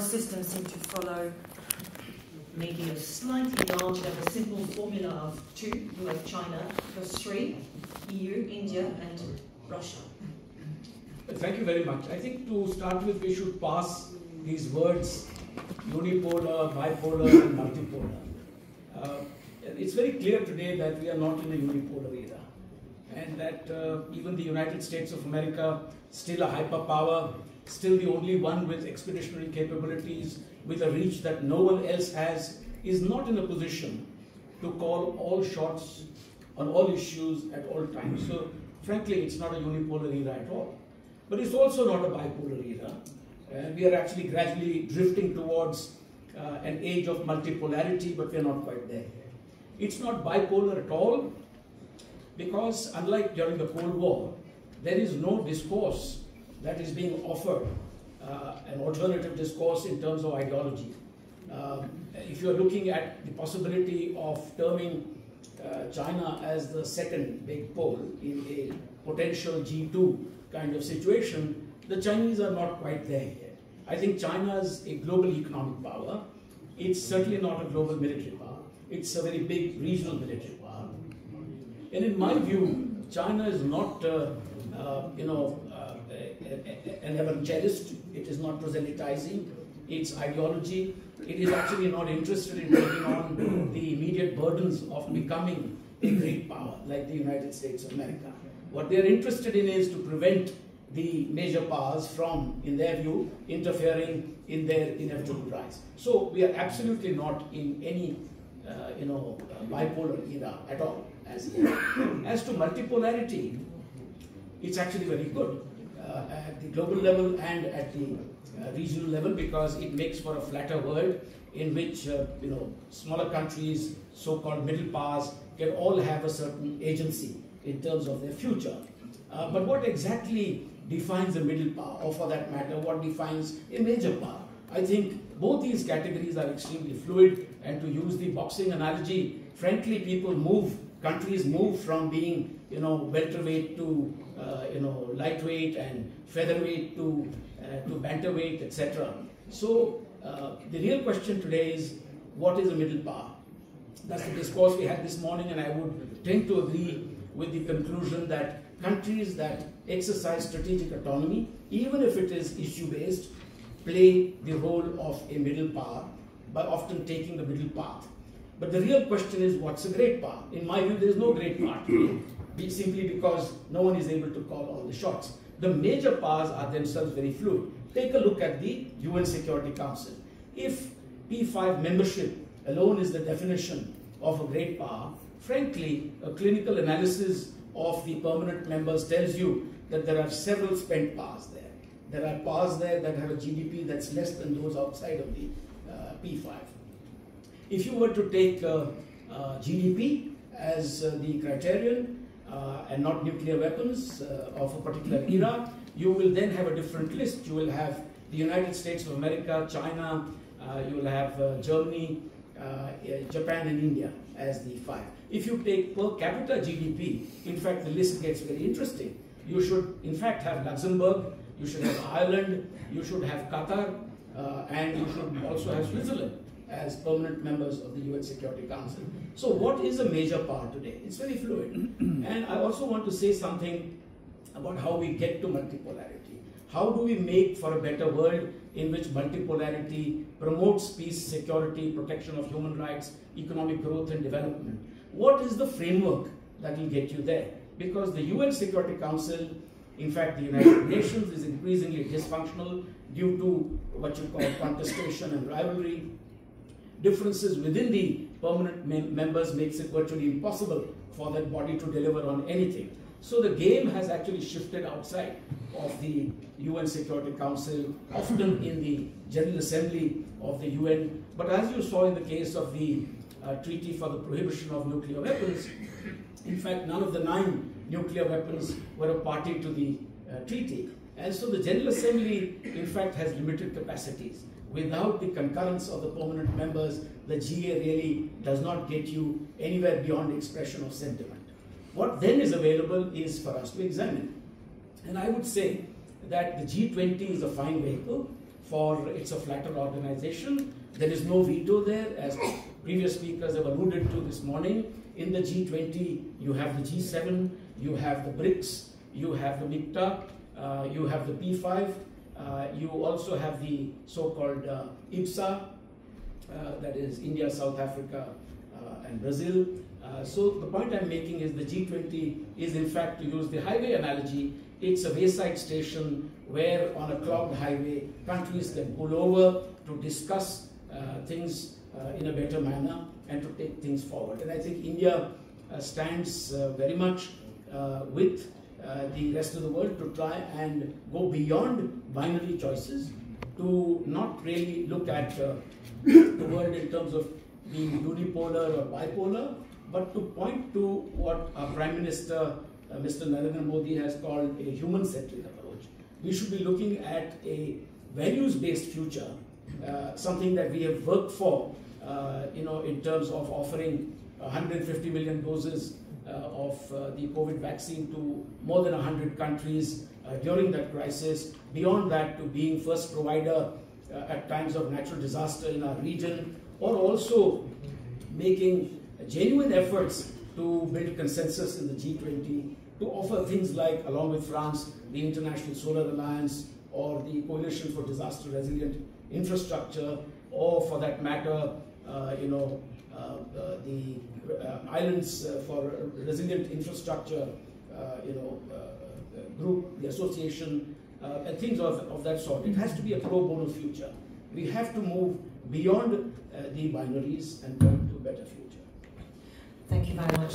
systems seem to follow maybe a slightly larger than the simple formula of 2, US, China, plus 3, EU, India, and Russia. Thank you very much. I think to start with, we should pass these words unipolar, bipolar, and multipolar. It's very clear today that we are not in a unipolar era, and that even the United States of America, still a hyperpower, still the only one with expeditionary capabilities, with a reach that no one else has, is not in a position to call all shots on all issues at all times. So frankly, it's not a unipolar era at all. But it's also not a bipolar era. We are actually gradually drifting towards an age of multipolarity, but we are not quite there. It's not bipolar at all, because unlike during the Cold War, there is no discourse that is being offered, an alternative discourse in terms of ideology. If you're looking at the possibility of terming China as the second big pole in a potential G2 kind of situation, the Chinese are not quite there yet. I think China is a global economic power. It's certainly not a global military power. It's a very big regional military power. And in my view, China is not, an evangelist. It is not proselytizing its ideology. It is actually not interested in taking on the immediate burdens of becoming a great power like the United States of America. What they are interested in is to prevent the major powers from, in their view, interfering in their inevitable rise. So we are absolutely not in any, bipolar era at all. As to multipolarity, it's actually very good at the global level and at the regional level, because it makes for a flatter world in which smaller countries, so-called middle powers, can all have a certain agency in terms of their future. But what exactly defines a middle power, or for that matter, what defines a major power? I think both these categories are extremely fluid, and to use the boxing analogy, frankly, countries move from being, welterweight to, lightweight, and featherweight to bantamweight, etc. So the real question today is, what is a middle power? That's the discourse we had this morning, and I would tend to agree with the conclusion that countries that exercise strategic autonomy, even if it is issue-based, play the role of a middle power by often taking the middle path. But the real question is, what's a great power? In my view, there is no great power today, simply because no one is able to call all the shots. The major powers are themselves very fluid. Take a look at the UN Security Council. If P5 membership alone is the definition of a great power, frankly, a clinical analysis of the permanent members tells you that there are several spent powers there. There are powers there that have a GDP that's less than those outside of the P5. If you were to take GDP as the criterion and not nuclear weapons of a particular era, you will then have a different list. You will have the United States of America, China, you will have Germany, Japan and India as the 5. If you take per capita GDP, in fact, the list gets very interesting. You should, in fact, have Luxembourg, you should have Ireland, you should have Qatar, and you should also have Switzerland as permanent members of the UN Security Council. So what is a major power today? It's very fluid. And I also want to say something about how we get to multipolarity. How do we make for a better world in which multipolarity promotes peace, security, protection of human rights, economic growth and development? What is the framework that will get you there? Because the UN Security Council, in fact the United Nations, is increasingly dysfunctional due to what you call contestation and rivalry. Differences within the permanent members makes it virtually impossible for that body to deliver on anything. So the game has actually shifted outside of the UN Security Council, often in the General Assembly of the UN. But as you saw in the case of the Treaty for the Prohibition of Nuclear Weapons, in fact, none of the 9 nuclear weapons were a party to the treaty. And so the General Assembly, in fact, has limited capacities. Without the concurrence of the permanent members, the GA really does not get you anywhere beyond expression of sentiment. What then is available is for us to examine. And I would say that the G20 is a fine vehicle for it's a flatter organization. There is no veto there, as previous speakers have alluded to this morning. In the G20, you have the G7, you have the BRICS, you have the MICTA, you have the P5, you also have the so-called IDSA, that is India, South Africa, and Brazil. So the point I'm making is the G20 is, in fact, to use the highway analogy, it's a wayside station where on a clogged highway, countries can pull over to discuss things in a better manner and to take things forward. And I think India stands very much with the rest of the world to try and go beyond binary choices, to not really look at the world in terms of being unipolar or bipolar, but to point to what our Prime Minister, Mr. Narendra Modi, has called a human-centric approach. We should be looking at a values-based future, something that we have worked for, in terms of offering 150 million doses of the COVID vaccine to more than 100 countries during that crisis. Beyond that, to being first provider at times of natural disaster in our region, or also making genuine efforts to build consensus in the G20 to offer things like, along with France, the International Solar Alliance or the Coalition for Disaster Resilient Infrastructure, or for that matter, the Islands for Resilient Infrastructure, group, the association, and things of that sort. It has to be a pro bono future. We have to move beyond the binaries and come to a better future. Thank you very much.